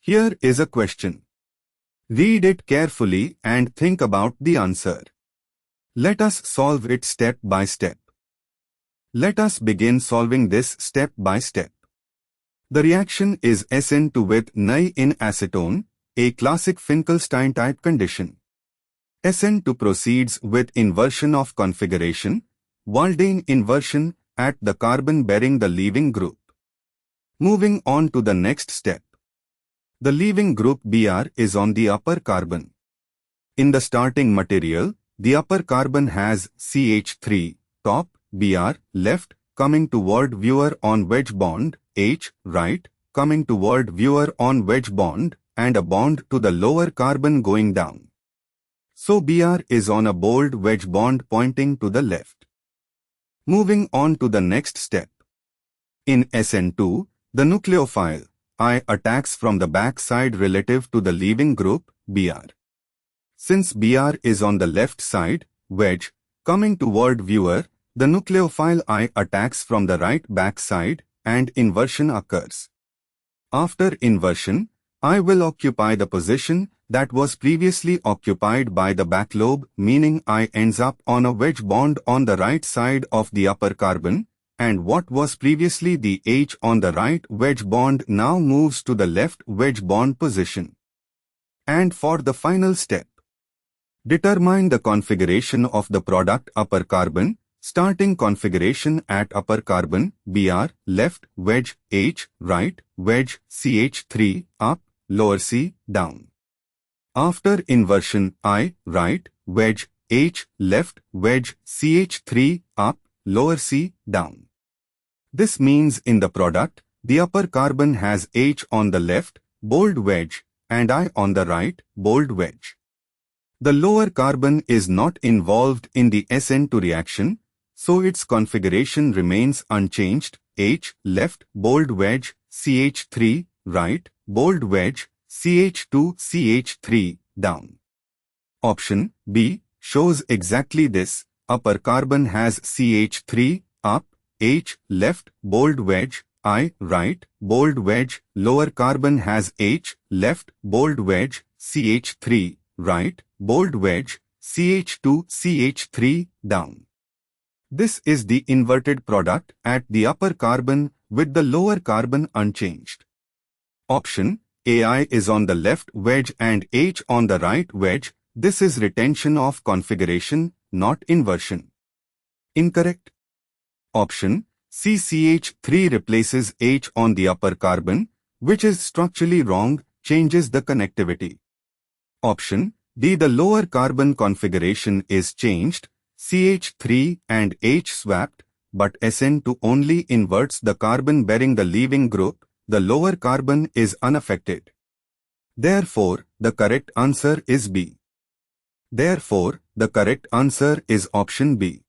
Here is a question. Read it carefully and think about the answer. Let us solve it step by step. Let us begin solving this step by step. The reaction is SN2 with NEE in acetone, a classic Finkelstein type condition. SN2 proceeds with inversion of configuration, Waldane inversion, at the carbon bearing the leaving group. Moving on to the next step. The leaving group Br is on the upper carbon. In the starting material, the upper carbon has CH3, top, Br, left, coming toward viewer on wedge bond, H, right, coming toward viewer on wedge bond, and a bond to the lower carbon going down. So Br is on a bold wedge bond pointing to the left. Moving on to the next step. In SN2, the nucleophile I attacks from the back side relative to the leaving group, Br. Since Br is on the left side, wedge, coming toward viewer, the nucleophile I attacks from the right back side, and inversion occurs. After inversion, I will occupy the position that was previously occupied by the back lobe, meaning I ends up on a wedge bond on the right side of the upper carbon, and what was previously the H on the right wedge bond now moves to the left wedge bond position. And for the final step, determine the configuration of the product upper carbon, starting configuration at upper carbon, Br, left, wedge, H, right, wedge, CH3, up, lower C, down. After inversion, I, right, wedge, H, left, wedge, CH3, up, lower C, down. This means in the product, the upper carbon has H on the left, bold wedge, and I on the right, bold wedge. The lower carbon is not involved in the SN2 reaction, so its configuration remains unchanged, H, left, bold wedge, CH3, right, bold wedge, CH2, CH3, down. Option B shows exactly this. Upper carbon has CH3, up, H, left, bold wedge, I, right, bold wedge, lower carbon has H, left, bold wedge, CH3, right, bold wedge, CH2, CH3, down. This is the inverted product at the upper carbon with the lower carbon unchanged. Option AI is on the left wedge and H on the right wedge. This is retention of configuration, not inversion. Incorrect. Option C, CH3 replaces H on the upper carbon, which is structurally wrong, changes the connectivity. Option D, the lower carbon configuration is changed, CH3 and H swapped, but SN2 only inverts the carbon bearing the leaving group, the lower carbon is unaffected. Therefore, the correct answer is B. Therefore, the correct answer is option B.